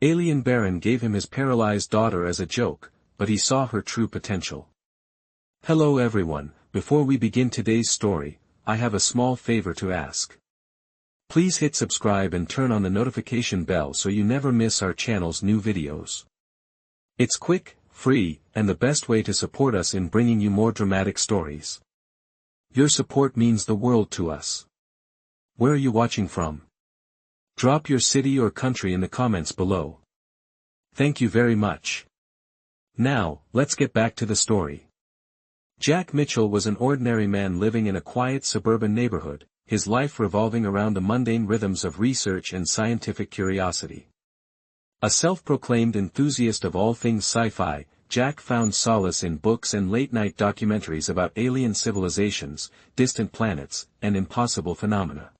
Alien Baron gave him his paralyzed daughter as a joke, but he saw her true potential. Hello everyone, before we begin today's story, I have a small favor to ask. Please hit subscribe and turn on the notification bell so you never miss our channel's new videos. It's quick, free, and the best way to support us in bringing you more dramatic stories. Your support means the world to us. Where are you watching from? Drop your city or country in the comments below. Thank you very much. Now, let's get back to the story. Jack Mitchell was an ordinary man living in a quiet suburban neighborhood, his life revolving around the mundane rhythms of research and scientific curiosity. A self-proclaimed enthusiast of all things sci-fi, Jack found solace in books and late-night documentaries about alien civilizations, distant planets, and impossible phenomena.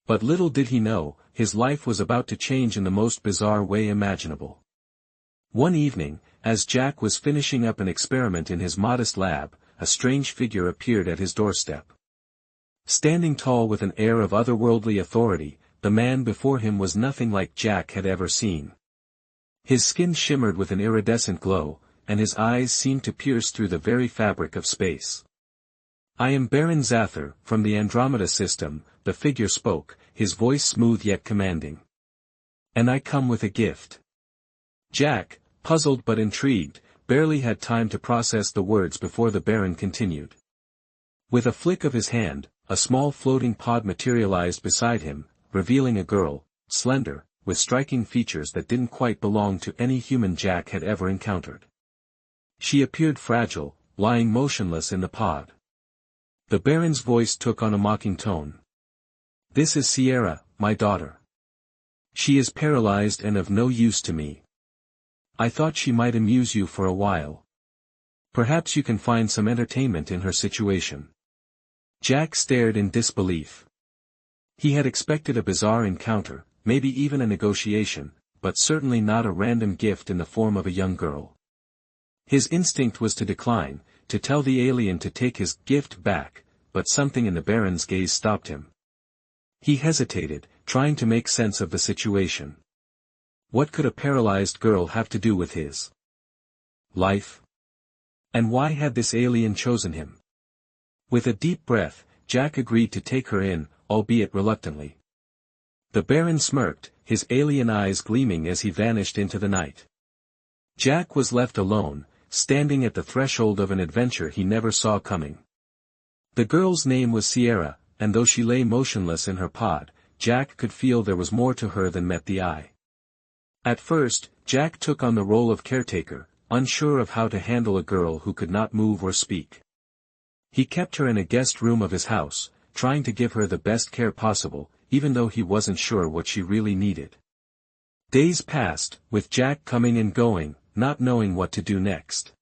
But little did he know, his life was about to change in the most bizarre way imaginable. One evening, as Jack was finishing up an experiment in his modest lab, a strange figure appeared at his doorstep. Standing tall with an air of otherworldly authority, the man before him was nothing like Jack had ever seen. His skin shimmered with an iridescent glow, and his eyes seemed to pierce through the very fabric of space. "I am Baron Zather, from the Andromeda system," the figure spoke, his voice smooth yet commanding. "And I come with a gift." Jack, puzzled but intrigued, barely had time to process the words before the Baron continued. With a flick of his hand, a small floating pod materialized beside him, revealing a girl, slender, with striking features that didn't quite belong to any human Jack had ever encountered. She appeared fragile, lying motionless in the pod. The Baron's voice took on a mocking tone. "This is Sierra, my daughter. She is paralyzed and of no use to me. I thought she might amuse you for a while. Perhaps you can find some entertainment in her situation." Jack stared in disbelief. He had expected a bizarre encounter, maybe even a negotiation, but certainly not a random gift in the form of a young girl. His instinct was to decline, to tell the alien to take his gift back, but something in the Baron's gaze stopped him. He hesitated, trying to make sense of the situation. What could a paralyzed girl have to do with his life? And why had this alien chosen him? With a deep breath, Jack agreed to take her in, albeit reluctantly. The Baron smirked, his alien eyes gleaming as he vanished into the night. Jack was left alone, standing at the threshold of an adventure he never saw coming. The girl's name was Sierra, and though she lay motionless in her pod, Jack could feel there was more to her than met the eye. At first, Jack took on the role of caretaker, unsure of how to handle a girl who could not move or speak. He kept her in a guest room of his house, trying to give her the best care possible, even though he wasn't sure what she really needed. Days passed, with Jack coming and going, not knowing what to do next.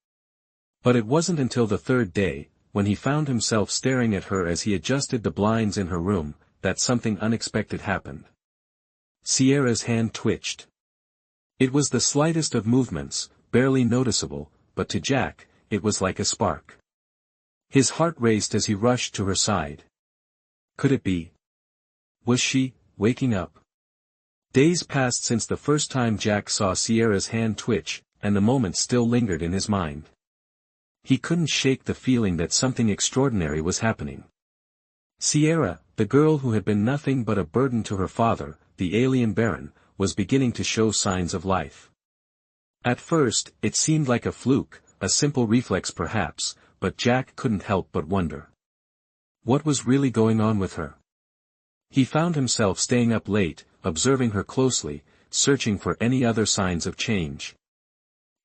But it wasn't until the third day, when he found himself staring at her as he adjusted the blinds in her room, that something unexpected happened. Sierra's hand twitched. It was the slightest of movements, barely noticeable, but to Jack, it was like a spark. His heart raced as he rushed to her side. Could it be? Was she waking up? Days passed since the first time Jack saw Sierra's hand twitch, and the moment still lingered in his mind. He couldn't shake the feeling that something extraordinary was happening. Sierra, the girl who had been nothing but a burden to her father, the alien Baron, was beginning to show signs of life. At first, it seemed like a fluke, a simple reflex perhaps, but Jack couldn't help but wonder. What was really going on with her? He found himself staying up late, observing her closely, searching for any other signs of change.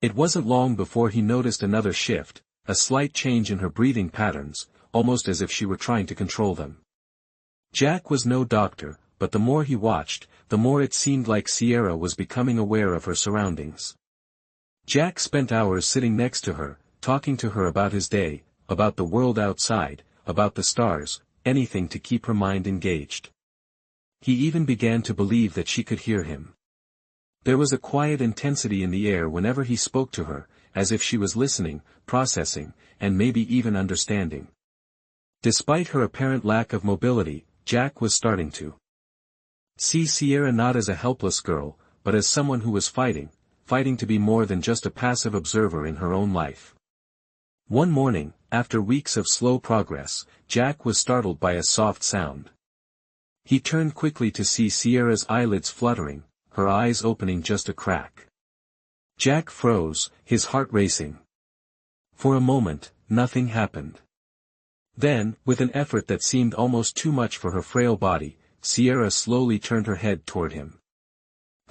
It wasn't long before he noticed another shift, a slight change in her breathing patterns, almost as if she were trying to control them. Jack was no doctor, but the more he watched, the more it seemed like Sierra was becoming aware of her surroundings. Jack spent hours sitting next to her, talking to her about his day, about the world outside, about the stars, anything to keep her mind engaged. He even began to believe that she could hear him. There was a quiet intensity in the air whenever he spoke to her, as if she was listening, processing, and maybe even understanding. Despite her apparent lack of mobility, Jack was starting to see Sierra not as a helpless girl, but as someone who was fighting to be more than just a passive observer in her own life. One morning, after weeks of slow progress, Jack was startled by a soft sound. He turned quickly to see Sierra's eyelids fluttering, her eyes opening just a crack. Jack froze, his heart racing. For a moment, nothing happened. Then, with an effort that seemed almost too much for her frail body, Sierra slowly turned her head toward him.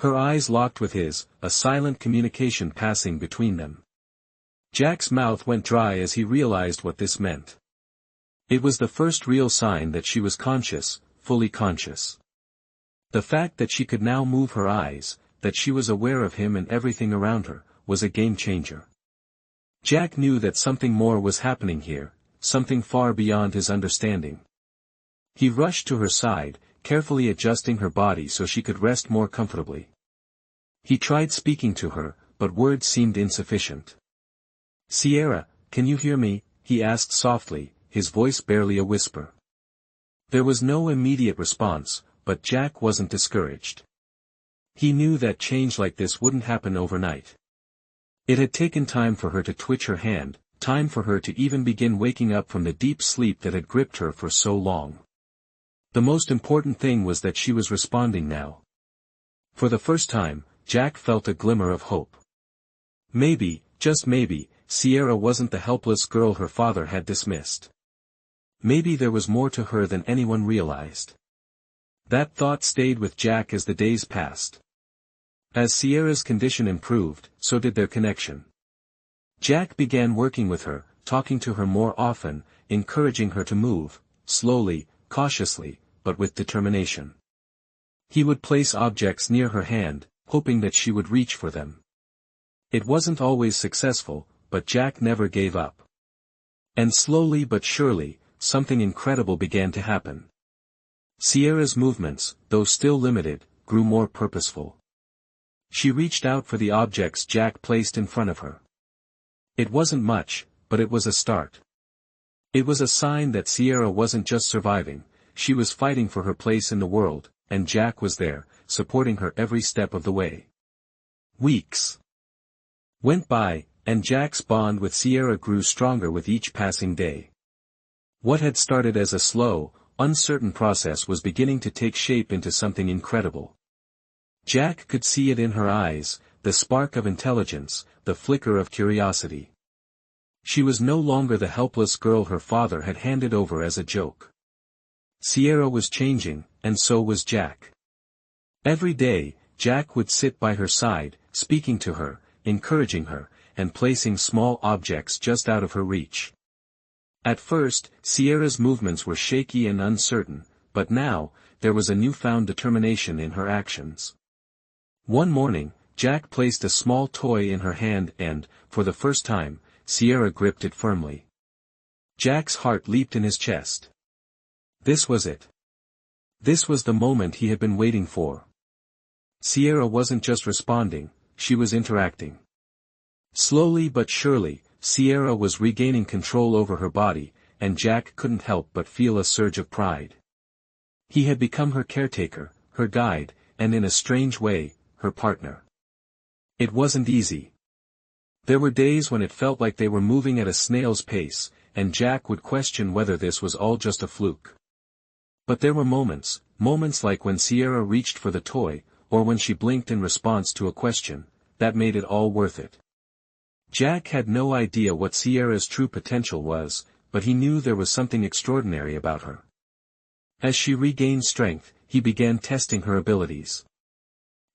Her eyes locked with his, a silent communication passing between them. Jack's mouth went dry as he realized what this meant. It was the first real sign that she was conscious, fully conscious. The fact that she could now move her eyes, that she was aware of him and everything around her, was a game-changer. Jack knew that something more was happening here, something far beyond his understanding. He rushed to her side, carefully adjusting her body so she could rest more comfortably. He tried speaking to her, but words seemed insufficient. "Sierra, can you hear me?" he asked softly, his voice barely a whisper. There was no immediate response, but Jack wasn't discouraged. He knew that change like this wouldn't happen overnight. It had taken time for her to twitch her hand, time for her to even begin waking up from the deep sleep that had gripped her for so long. The most important thing was that she was responding now. For the first time, Jack felt a glimmer of hope. Maybe, just maybe, Sierra wasn't the helpless girl her father had dismissed. Maybe there was more to her than anyone realized. That thought stayed with Jack as the days passed. As Sierra's condition improved, so did their connection. Jack began working with her, talking to her more often, encouraging her to move, slowly, cautiously, but with determination. He would place objects near her hand, hoping that she would reach for them. It wasn't always successful, but Jack never gave up. And slowly but surely, something incredible began to happen. Sierra's movements, though still limited, grew more purposeful. She reached out for the objects Jack placed in front of her. It wasn't much, but it was a start. It was a sign that Sierra wasn't just surviving, she was fighting for her place in the world, and Jack was there, supporting her every step of the way. Weeks went by, and Jack's bond with Sierra grew stronger with each passing day. What had started as a slow, uncertain process was beginning to take shape into something incredible. Jack could see it in her eyes, the spark of intelligence, the flicker of curiosity. She was no longer the helpless girl her father had handed over as a joke. Sierra was changing, and so was Jack. Every day, Jack would sit by her side, speaking to her, encouraging her, and placing small objects just out of her reach. At first, Sierra's movements were shaky and uncertain, but now, there was a newfound determination in her actions. One morning, Jack placed a small toy in her hand and, for the first time, Sierra gripped it firmly. Jack's heart leaped in his chest. This was it. This was the moment he had been waiting for. Sierra wasn't just responding, she was interacting. Slowly but surely, Sierra was regaining control over her body, and Jack couldn't help but feel a surge of pride. He had become her caretaker, her guide, and in a strange way, her partner. It wasn't easy. There were days when it felt like they were moving at a snail's pace, and Jack would question whether this was all just a fluke. But there were moments like when Sierra reached for the toy, or when she blinked in response to a question, that made it all worth it. Jack had no idea what Sierra's true potential was, but he knew there was something extraordinary about her. As she regained strength, he began testing her abilities.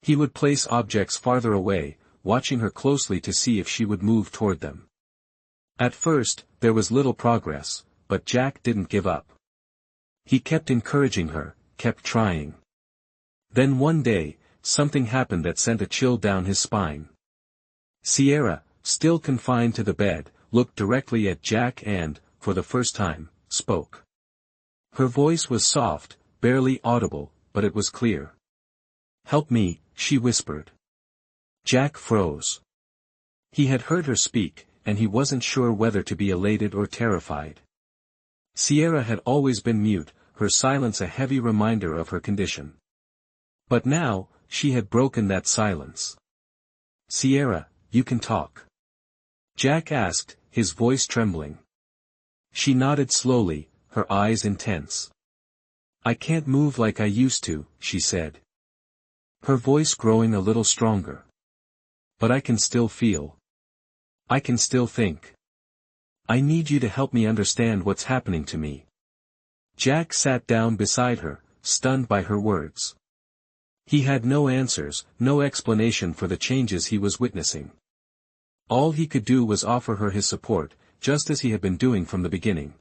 He would place objects farther away, watching her closely to see if she would move toward them. At first, there was little progress, but Jack didn't give up. He kept encouraging her, kept trying. Then one day, something happened that sent a chill down his spine. Sierra, still confined to the bed, looked directly at Jack and, for the first time, spoke. Her voice was soft, barely audible, but it was clear. "Help me," she whispered. Jack froze. He had heard her speak, and he wasn't sure whether to be elated or terrified. Sierra had always been mute, her silence a heavy reminder of her condition. But now, she had broken that silence. "Sierra, you can talk?" Jack asked, his voice trembling. She nodded slowly, her eyes intense. "I can't move like I used to," she said. Her voice growing a little stronger. "But I can still feel. I can still think. I need you to help me understand what's happening to me." Jack sat down beside her, stunned by her words. He had no answers, no explanation for the changes he was witnessing. All he could do was offer her his support, just as he had been doing from the beginning.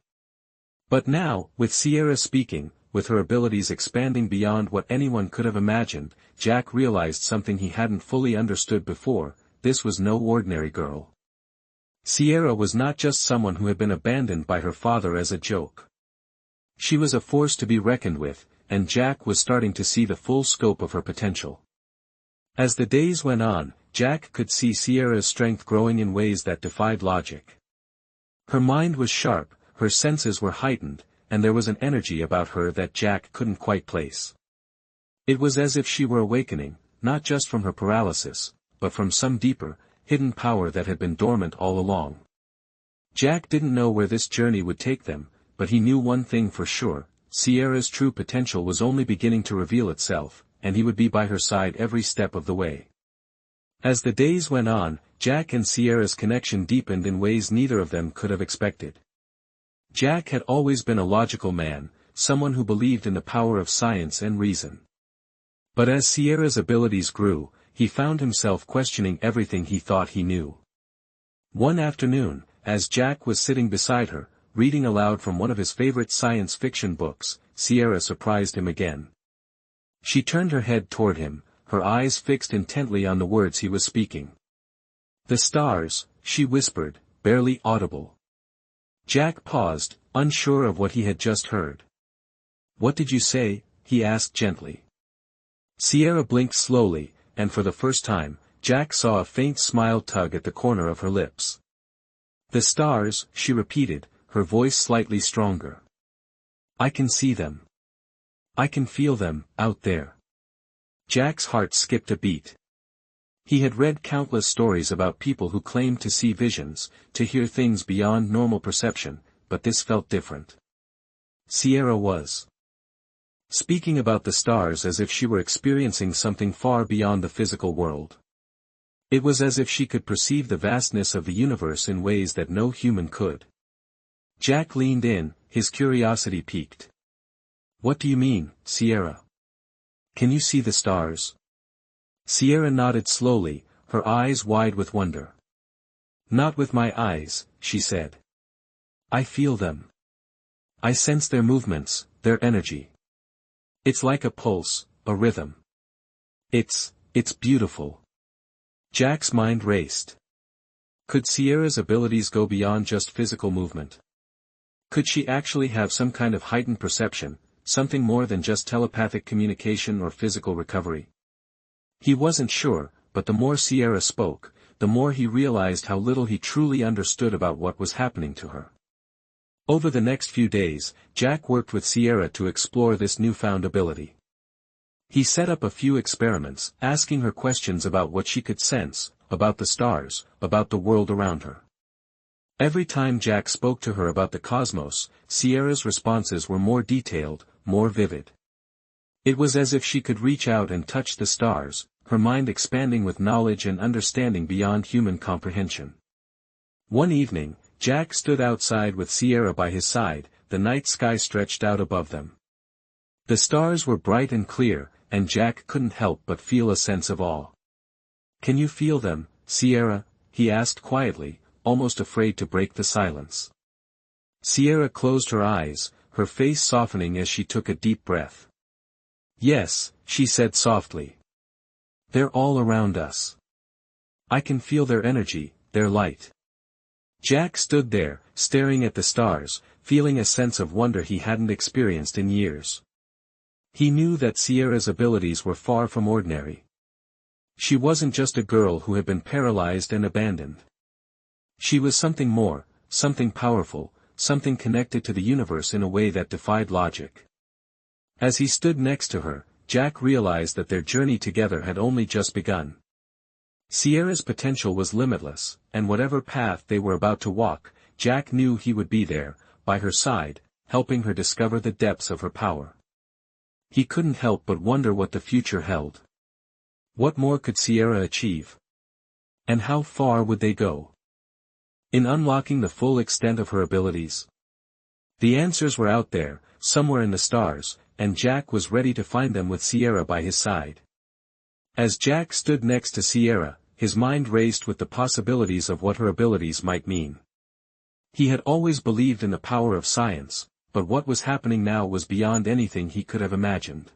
But now, with Sierra speaking, with her abilities expanding beyond what anyone could have imagined, Jack realized something he hadn't fully understood before: this was no ordinary girl. Sierra was not just someone who had been abandoned by her father as a joke. She was a force to be reckoned with, and Jack was starting to see the full scope of her potential. As the days went on, Jack could see Sierra's strength growing in ways that defied logic. Her mind was sharp, her senses were heightened, and there was an energy about her that Jack couldn't quite place. It was as if she were awakening, not just from her paralysis, but from some deeper, hidden power that had been dormant all along. Jack didn't know where this journey would take them, but he knew one thing for sure: Sierra's true potential was only beginning to reveal itself, and he would be by her side every step of the way. As the days went on, Jack and Sierra's connection deepened in ways neither of them could have expected. Jack had always been a logical man, someone who believed in the power of science and reason. But as Sierra's abilities grew, he found himself questioning everything he thought he knew. One afternoon, as Jack was sitting beside her, reading aloud from one of his favorite science fiction books, Sierra surprised him again. She turned her head toward him, her eyes fixed intently on the words he was speaking. "The stars," she whispered, barely audible. Jack paused, unsure of what he had just heard. "What did you say?" he asked gently. Sierra blinked slowly, and for the first time, Jack saw a faint smile tug at the corner of her lips. "The stars," she repeated, her voice slightly stronger. "I can see them. I can feel them, out there." Jack's heart skipped a beat. He had read countless stories about people who claimed to see visions, to hear things beyond normal perception, but this felt different. Sierra was speaking about the stars as if she were experiencing something far beyond the physical world. It was as if she could perceive the vastness of the universe in ways that no human could. Jack leaned in, his curiosity piqued. "What do you mean, Sierra? Can you see the stars?" Sierra nodded slowly, her eyes wide with wonder. "Not with my eyes," she said. "I feel them. I sense their movements, their energy. It's like a pulse, a rhythm. It's beautiful." Jack's mind raced. Could Sierra's abilities go beyond just physical movement? Could she actually have some kind of heightened perception, something more than just telepathic communication or physical recovery? He wasn't sure, but the more Sierra spoke, the more he realized how little he truly understood about what was happening to her. Over the next few days, Jack worked with Sierra to explore this newfound ability. He set up a few experiments, asking her questions about what she could sense, about the stars, about the world around her. Every time Jack spoke to her about the cosmos, Sierra's responses were more detailed, more vivid. It was as if she could reach out and touch the stars, her mind expanding with knowledge and understanding beyond human comprehension. One evening, Jack stood outside with Sierra by his side, the night sky stretched out above them. The stars were bright and clear, and Jack couldn't help but feel a sense of awe. "Can you feel them, Sierra?" he asked quietly, almost afraid to break the silence. Sierra closed her eyes, her face softening as she took a deep breath. "Yes," she said softly. "They're all around us. I can feel their energy, their light." Jack stood there, staring at the stars, feeling a sense of wonder he hadn't experienced in years. He knew that Sierra's abilities were far from ordinary. She wasn't just a girl who had been paralyzed and abandoned. She was something more, something powerful, something connected to the universe in a way that defied logic. As he stood next to her, Jack realized that their journey together had only just begun. Sierra's potential was limitless, and whatever path they were about to walk, Jack knew he would be there, by her side, helping her discover the depths of her power. He couldn't help but wonder what the future held. What more could Sierra achieve? And how far would they go? In unlocking the full extent of her abilities? The answers were out there, somewhere in the stars, and Jack was ready to find them with Sierra by his side. As Jack stood next to Sierra, his mind raced with the possibilities of what her abilities might mean. He had always believed in the power of science, but what was happening now was beyond anything he could have imagined.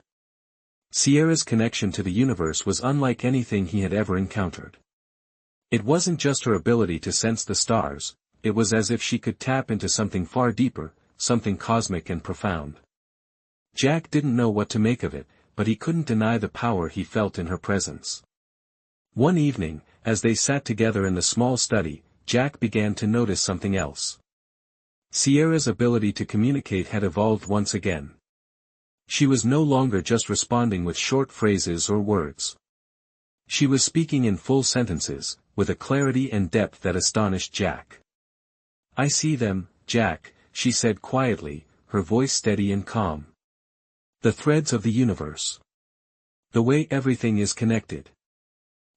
Sierra's connection to the universe was unlike anything he had ever encountered. It wasn't just her ability to sense the stars, it was as if she could tap into something far deeper, something cosmic and profound. Jack didn't know what to make of it, but he couldn't deny the power he felt in her presence. One evening, as they sat together in the small study, Jack began to notice something else. Sierra's ability to communicate had evolved once again. She was no longer just responding with short phrases or words. She was speaking in full sentences, with a clarity and depth that astonished Jack. "I see them, Jack," she said quietly, her voice steady and calm. "The threads of the universe. The way everything is connected."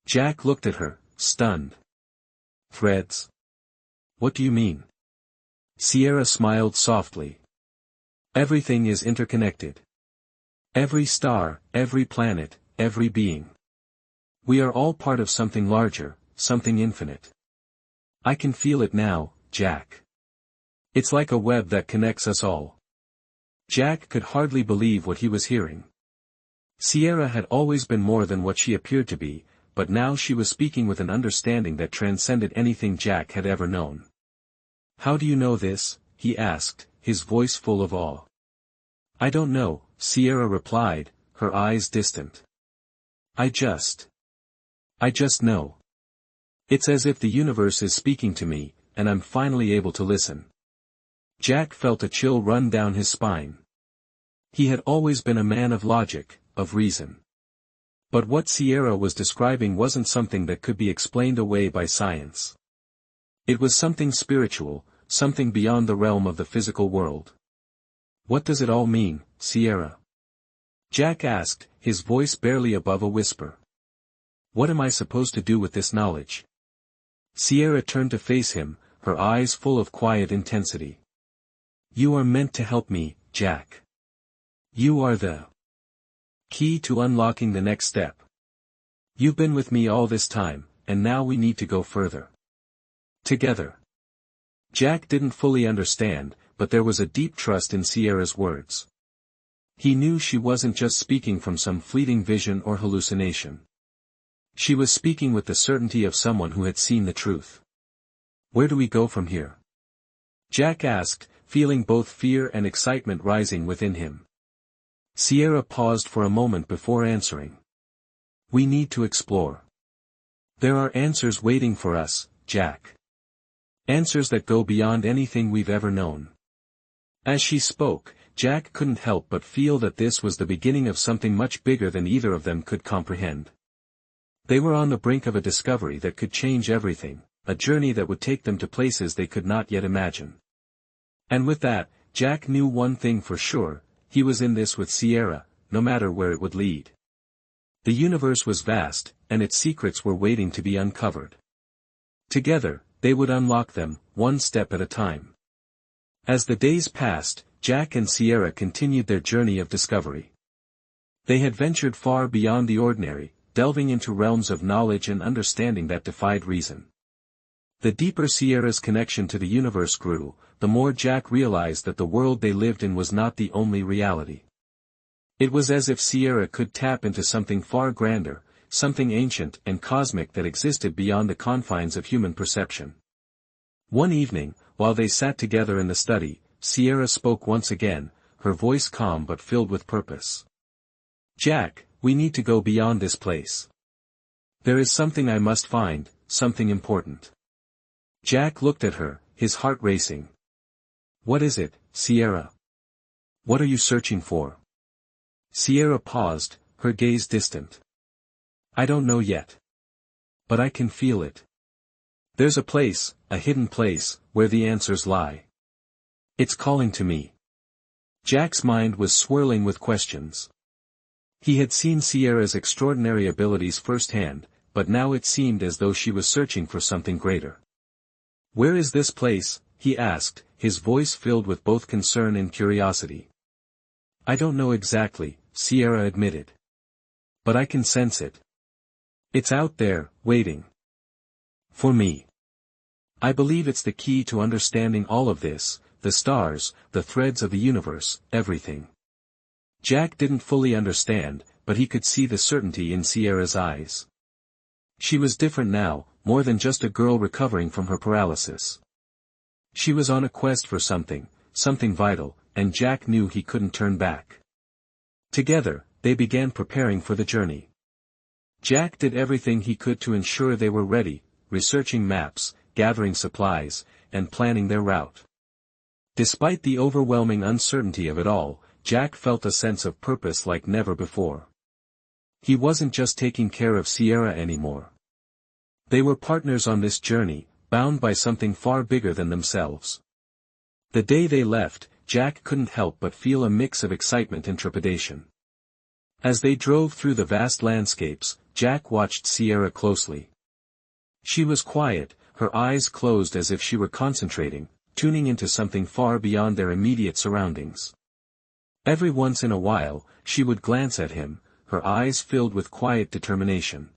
Jack looked at her, stunned. "Threads? What do you mean?" Sierra smiled softly. "Everything is interconnected. Every star, every planet, every being. We are all part of something larger, something infinite. I can feel it now, Jack. It's like a web that connects us all." Jack could hardly believe what he was hearing. Sierra had always been more than what she appeared to be, but now she was speaking with an understanding that transcended anything Jack had ever known. "How do you know this?" he asked, his voice full of awe. "I don't know," Sierra replied, her eyes distant. I just know. It's as if the universe is speaking to me, and I'm finally able to listen." Jack felt a chill run down his spine. He had always been a man of logic, of reason. But what Sierra was describing wasn't something that could be explained away by science. It was something spiritual, something beyond the realm of the physical world. "What does it all mean, Sierra?" Jack asked, his voice barely above a whisper. "What am I supposed to do with this knowledge?" Sierra turned to face him, her eyes full of quiet intensity. "You are meant to help me, Jack. You are the key to unlocking the next step. You've been with me all this time, and now we need to go further. Together." Jack didn't fully understand, but there was a deep trust in Sierra's words. He knew she wasn't just speaking from some fleeting vision or hallucination. She was speaking with the certainty of someone who had seen the truth. "Where do we go from here?" Jack asked, feeling both fear and excitement rising within him. Sierra paused for a moment before answering. "We need to explore. There are answers waiting for us, Jack. Answers that go beyond anything we've ever known." As she spoke, Jack couldn't help but feel that this was the beginning of something much bigger than either of them could comprehend. They were on the brink of a discovery that could change everything, a journey that would take them to places they could not yet imagine. And with that, Jack knew one thing for sure: he was in this with Sierra, no matter where it would lead. The universe was vast, and its secrets were waiting to be uncovered. Together, they would unlock them, one step at a time. As the days passed, Jack and Sierra continued their journey of discovery. They had ventured far beyond the ordinary, delving into realms of knowledge and understanding that defied reason. The deeper Sierra's connection to the universe grew, the more Jack realized that the world they lived in was not the only reality. It was as if Sierra could tap into something far grander, something ancient and cosmic that existed beyond the confines of human perception. One evening, while they sat together in the study, Sierra spoke once again, her voice calm but filled with purpose. "Jack, we need to go beyond this place. There is something I must find, something important." Jack looked at her, his heart racing. "What is it, Sierra? What are you searching for?" Sierra paused, her gaze distant. I don't know yet. But I can feel it. There's a place, a hidden place, where the answers lie. It's calling to me. Jack's mind was swirling with questions. He had seen Sierra's extraordinary abilities firsthand, but now it seemed as though she was searching for something greater. Where is this place? He asked, his voice filled with both concern and curiosity. I don't know exactly, Sierra admitted. But I can sense it. It's out there, waiting. For me. I believe it's the key to understanding all of this, the stars, the threads of the universe, everything. Jack didn't fully understand, but he could see the certainty in Sierra's eyes. She was different now, more than just a girl recovering from her paralysis. She was on a quest for something vital, and Jack knew he couldn't turn back. Together, they began preparing for the journey. Jack did everything he could to ensure they were ready, researching maps, gathering supplies, and planning their route. Despite the overwhelming uncertainty of it all, Jack felt a sense of purpose like never before. He wasn't just taking care of Sierra anymore. They were partners on this journey, bound by something far bigger than themselves. The day they left, Jack couldn't help but feel a mix of excitement and trepidation. As they drove through the vast landscapes, Jack watched Sierra closely. She was quiet, her eyes closed as if she were concentrating, tuning into something far beyond their immediate surroundings. Every once in a while, she would glance at him, her eyes filled with quiet determination.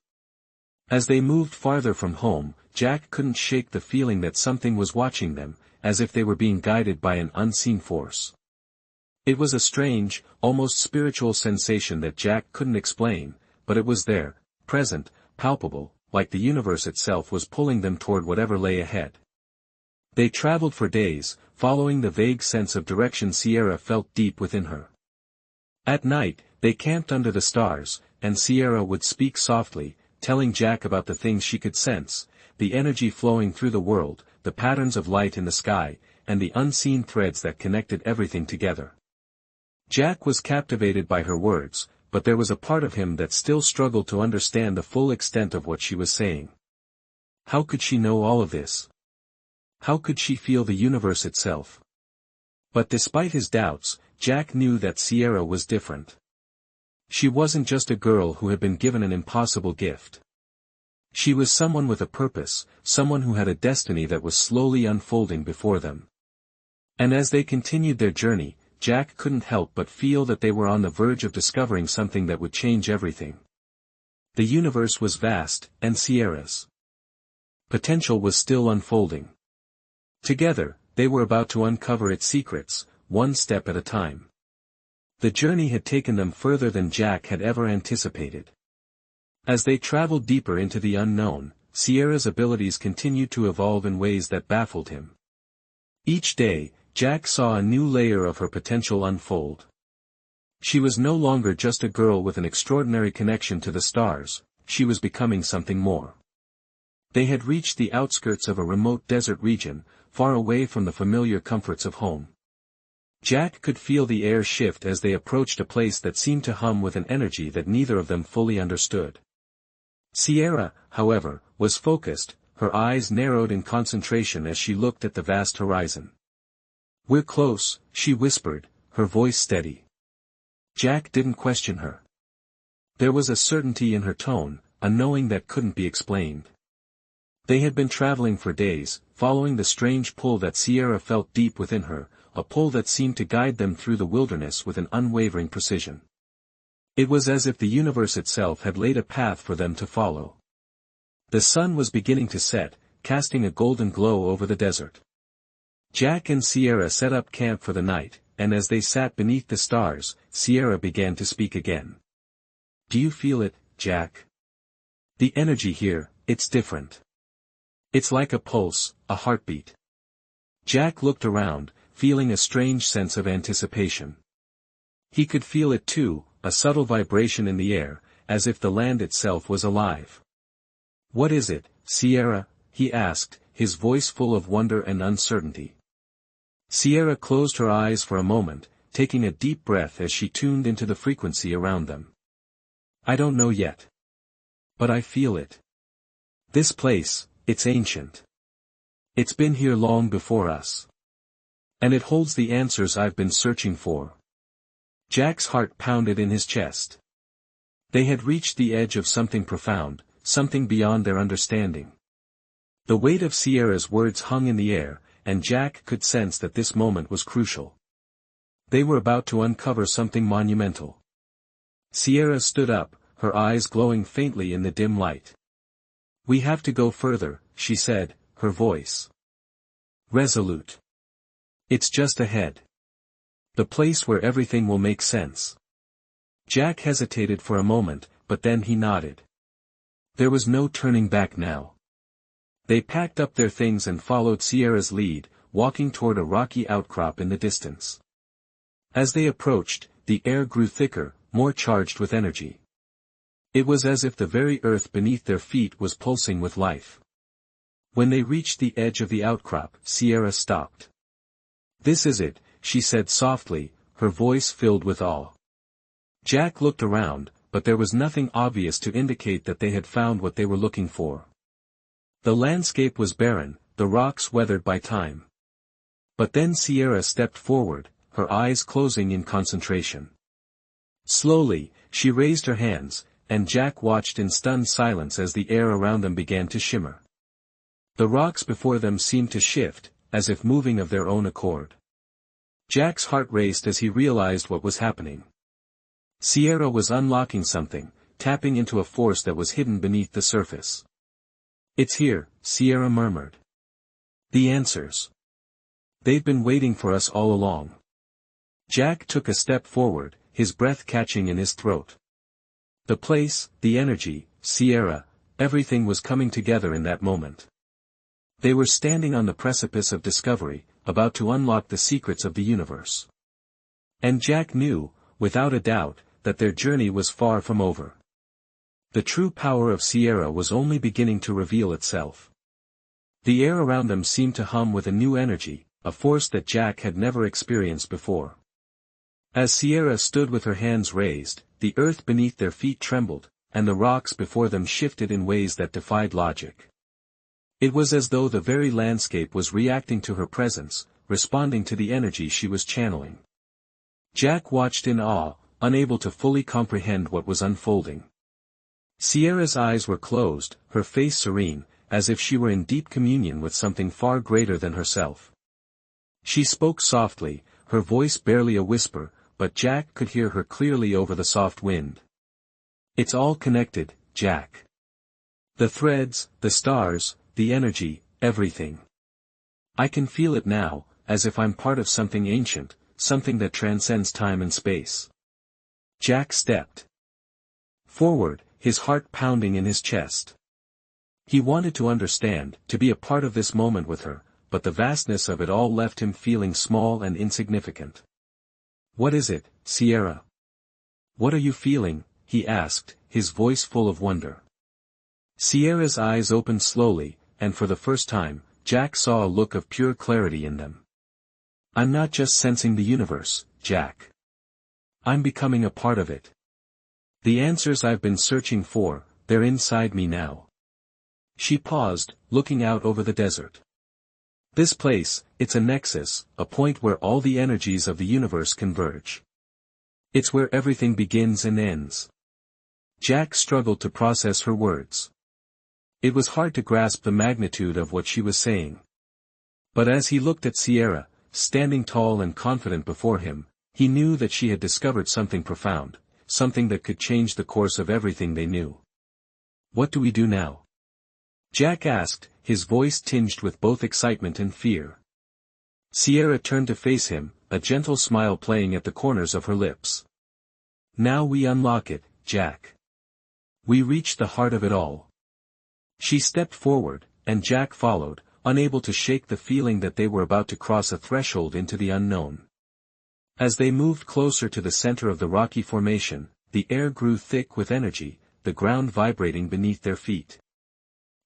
As they moved farther from home, Jack couldn't shake the feeling that something was watching them, as if they were being guided by an unseen force. It was a strange, almost spiritual sensation that Jack couldn't explain, but it was there, present, palpable, like the universe itself was pulling them toward whatever lay ahead. They traveled for days, following the vague sense of direction Sierra felt deep within her. At night, they camped under the stars, and Sierra would speak softly, telling Jack about the things she could sense, the energy flowing through the world, the patterns of light in the sky, and the unseen threads that connected everything together. Jack was captivated by her words, but there was a part of him that still struggled to understand the full extent of what she was saying. How could she know all of this? How could she feel the universe itself? But despite his doubts, Jack knew that Sierra was different. She wasn't just a girl who had been given an impossible gift. She was someone with a purpose, someone who had a destiny that was slowly unfolding before them. And as they continued their journey, Jack couldn't help but feel that they were on the verge of discovering something that would change everything. The universe was vast, and Sierra's potential was still unfolding. Together, they were about to uncover its secrets, one step at a time. The journey had taken them further than Jack had ever anticipated. As they traveled deeper into the unknown, Sierra's abilities continued to evolve in ways that baffled him. Each day, Jack saw a new layer of her potential unfold. She was no longer just a girl with an extraordinary connection to the stars, she was becoming something more. They had reached the outskirts of a remote desert region, far away from the familiar comforts of home. Jack could feel the air shift as they approached a place that seemed to hum with an energy that neither of them fully understood. Sierra, however, was focused, her eyes narrowed in concentration as she looked at the vast horizon. "We're close," she whispered, her voice steady. Jack didn't question her. There was a certainty in her tone, a knowing that couldn't be explained. They had been traveling for days, following the strange pull that Sierra felt deep within her, a pull that seemed to guide them through the wilderness with an unwavering precision. It was as if the universe itself had laid a path for them to follow. The sun was beginning to set, casting a golden glow over the desert. Jack and Sierra set up camp for the night, and as they sat beneath the stars, Sierra began to speak again. "Do you feel it, Jack? The energy here, it's different. It's like a pulse, a heartbeat." Jack looked around, feeling a strange sense of anticipation. He could feel it too, a subtle vibration in the air, as if the land itself was alive. "What is it, Sierra?" he asked, his voice full of wonder and uncertainty. Sierra closed her eyes for a moment, taking a deep breath as she tuned into the frequency around them. I don't know yet. But I feel it. This place, it's ancient. It's been here long before us. And it holds the answers I've been searching for. Jack's heart pounded in his chest. They had reached the edge of something profound, something beyond their understanding. The weight of Sierra's words hung in the air, and Jack could sense that this moment was crucial. They were about to uncover something monumental. Sierra stood up, her eyes glowing faintly in the dim light. We have to go further, she said, her voice resolute. It's just ahead. The place where everything will make sense. Jack hesitated for a moment, but then he nodded. There was no turning back now. They packed up their things and followed Sierra's lead, walking toward a rocky outcrop in the distance. As they approached, the air grew thicker, more charged with energy. It was as if the very earth beneath their feet was pulsing with life. When they reached the edge of the outcrop, Sierra stopped. This is it, she said softly, her voice filled with awe. Jack looked around, but there was nothing obvious to indicate that they had found what they were looking for. The landscape was barren, the rocks weathered by time. But then Sierra stepped forward, her eyes closing in concentration. Slowly, she raised her hands, and Jack watched in stunned silence as the air around them began to shimmer. The rocks before them seemed to shift, as if moving of their own accord. Jack's heart raced as he realized what was happening. Sierra was unlocking something, tapping into a force that was hidden beneath the surface. It's here, Sierra murmured. The answers. They've been waiting for us all along. Jack took a step forward, his breath catching in his throat. The place, the energy, Sierra, everything was coming together in that moment. They were standing on the precipice of discovery, about to unlock the secrets of the universe. And Jack knew, without a doubt, that their journey was far from over. The true power of Sierra was only beginning to reveal itself. The air around them seemed to hum with a new energy, a force that Jack had never experienced before. As Sierra stood with her hands raised, the earth beneath their feet trembled, and the rocks before them shifted in ways that defied logic. It was as though the very landscape was reacting to her presence, responding to the energy she was channeling. Jack watched in awe, unable to fully comprehend what was unfolding. Sierra's eyes were closed, her face serene, as if she were in deep communion with something far greater than herself. She spoke softly, her voice barely a whisper, but Jack could hear her clearly over the soft wind. It's all connected, Jack. The threads, the stars, the energy, everything. I can feel it now, as if I'm part of something ancient, something that transcends time and space. Jack stepped forward, his heart pounding in his chest. He wanted to understand, to be a part of this moment with her, but the vastness of it all left him feeling small and insignificant. What is it, Sierra? What are you feeling? He asked, his voice full of wonder. Sierra's eyes opened slowly, and for the first time, Jack saw a look of pure clarity in them. I'm not just sensing the universe, Jack. I'm becoming a part of it. The answers I've been searching for, they're inside me now. She paused, looking out over the desert. This place, it's a nexus, a point where all the energies of the universe converge. It's where everything begins and ends. Jack struggled to process her words. It was hard to grasp the magnitude of what she was saying. But as he looked at Sierra, standing tall and confident before him, he knew that she had discovered something profound, something that could change the course of everything they knew. What do we do now? Jack asked, his voice tinged with both excitement and fear. Sierra turned to face him, a gentle smile playing at the corners of her lips. Now we unlock it, Jack. We reach the heart of it all. She stepped forward, and Jack followed, unable to shake the feeling that they were about to cross a threshold into the unknown. As they moved closer to the center of the rocky formation, the air grew thick with energy, the ground vibrating beneath their feet.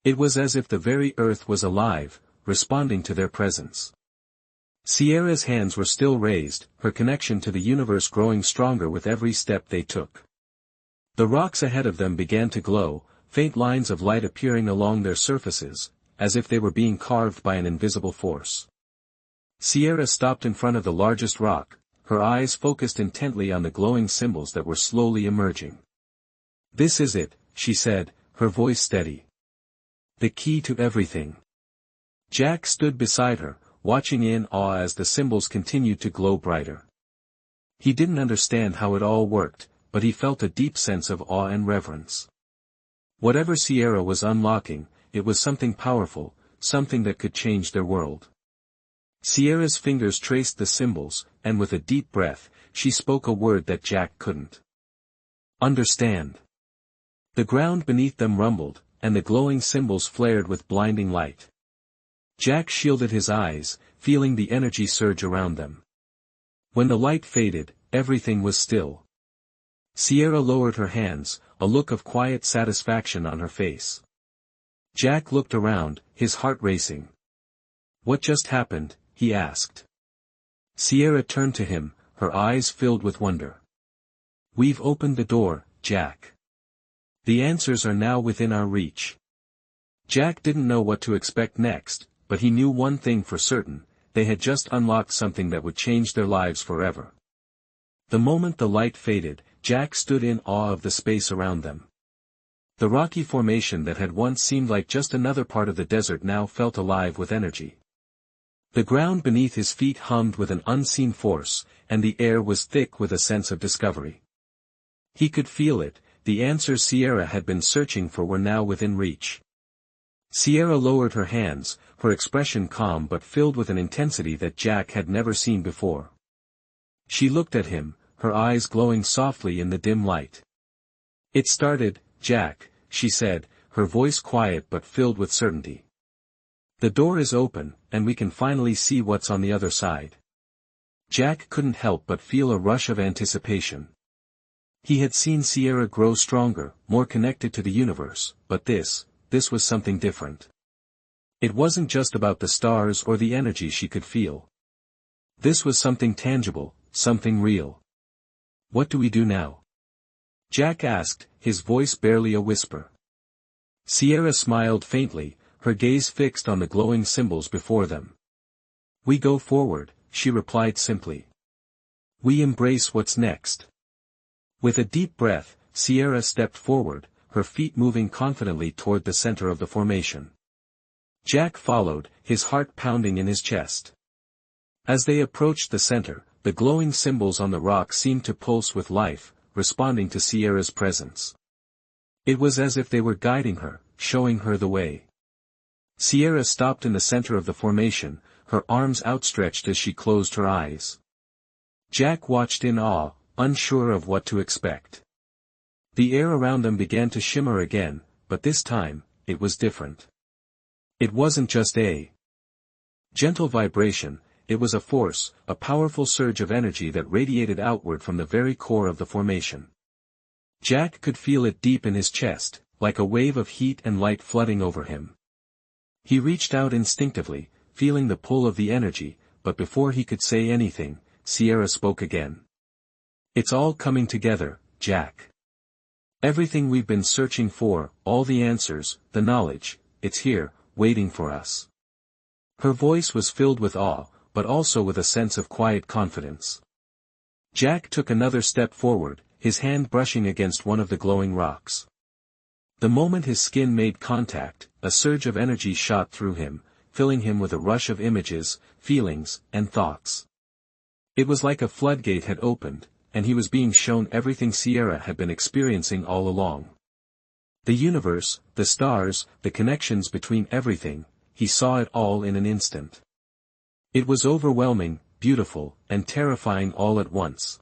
It was as if the very earth was alive, responding to their presence. Sierra's hands were still raised, her connection to the universe growing stronger with every step they took. The rocks ahead of them began to glow, faint lines of light appearing along their surfaces, as if they were being carved by an invisible force. Sierra stopped in front of the largest rock, her eyes focused intently on the glowing symbols that were slowly emerging. "This is it," she said, her voice steady. "The key to everything." Jack stood beside her, watching in awe as the symbols continued to glow brighter. He didn't understand how it all worked, but he felt a deep sense of awe and reverence. Whatever Sierra was unlocking, it was something powerful, something that could change their world. Sierra's fingers traced the symbols, and with a deep breath, she spoke a word that Jack couldn't understand. The ground beneath them rumbled, and the glowing symbols flared with blinding light. Jack shielded his eyes, feeling the energy surge around them. When the light faded, everything was still. Sierra lowered her hands, a look of quiet satisfaction on her face. Jack looked around, his heart racing. "What just happened?" he asked. Sierra turned to him, her eyes filled with wonder. "We've opened the door, Jack. The answers are now within our reach." Jack didn't know what to expect next, but he knew one thing for certain: they had just unlocked something that would change their lives forever. The moment the light faded, Jack stood in awe of the space around them. The rocky formation that had once seemed like just another part of the desert now felt alive with energy. The ground beneath his feet hummed with an unseen force, and the air was thick with a sense of discovery. He could feel it, the answers Sierra had been searching for were now within reach. Sierra lowered her hands, her expression calm but filled with an intensity that Jack had never seen before. She looked at him, her eyes glowing softly in the dim light. "It started, Jack," she said, her voice quiet but filled with certainty. "The door is open, and we can finally see what's on the other side." Jack couldn't help but feel a rush of anticipation. He had seen Sierra grow stronger, more connected to the universe, but this was something different. It wasn't just about the stars or the energy she could feel. This was something tangible, something real. "What do we do now?" Jack asked, his voice barely a whisper. Sierra smiled faintly, her gaze fixed on the glowing symbols before them. "We go forward," she replied simply. "We embrace what's next." With a deep breath, Sierra stepped forward, her feet moving confidently toward the center of the formation. Jack followed, his heart pounding in his chest. As they approached the center, the glowing symbols on the rock seemed to pulse with life, responding to Sierra's presence. It was as if they were guiding her, showing her the way. Sierra stopped in the center of the formation, her arms outstretched as she closed her eyes. Jack watched in awe, unsure of what to expect. The air around them began to shimmer again, but this time, it was different. It wasn't just a gentle vibration, it was a force, a powerful surge of energy that radiated outward from the very core of the formation. Jack could feel it deep in his chest, like a wave of heat and light flooding over him. He reached out instinctively, feeling the pull of the energy, but before he could say anything, Sierra spoke again. "It's all coming together, Jack. Everything we've been searching for, all the answers, the knowledge, it's here, waiting for us." Her voice was filled with awe, but also with a sense of quiet confidence. Jack took another step forward, his hand brushing against one of the glowing rocks. The moment his skin made contact, a surge of energy shot through him, filling him with a rush of images, feelings, and thoughts. It was like a floodgate had opened, and he was being shown everything Sierra had been experiencing all along. The universe, the stars, the connections between everything, he saw it all in an instant. It was overwhelming, beautiful, and terrifying all at once.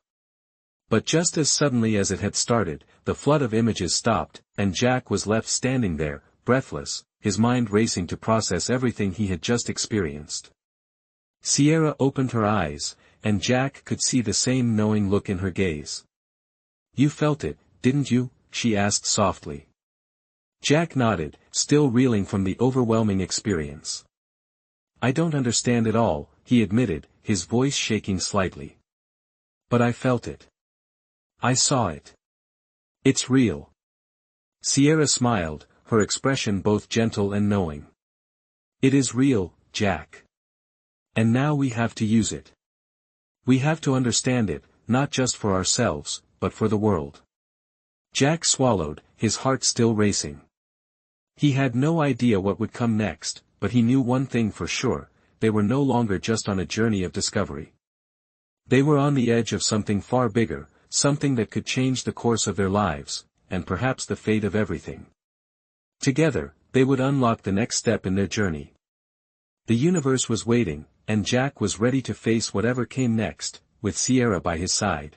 But just as suddenly as it had started, the flood of images stopped, and Jack was left standing there, breathless, his mind racing to process everything he had just experienced. Sierra opened her eyes, and Jack could see the same knowing look in her gaze. "You felt it, didn't you?" she asked softly. Jack nodded, still reeling from the overwhelming experience. "I don't understand it all," he admitted, his voice shaking slightly. "But I felt it. I saw it. It's real. Sierra smiled, her expression both gentle and knowing. It is real, Jack. And now we have to use it. We have to understand it, not just for ourselves, but for the world. Jack swallowed, his heart still racing. He had no idea what would come next, but he knew one thing for sure: they were no longer just on a journey of discovery. They were on the edge of something far bigger, something that could change the course of their lives, and perhaps the fate of everything. Together, they would unlock the next step in their journey. The universe was waiting, and Jack was ready to face whatever came next, with Sierra by his side.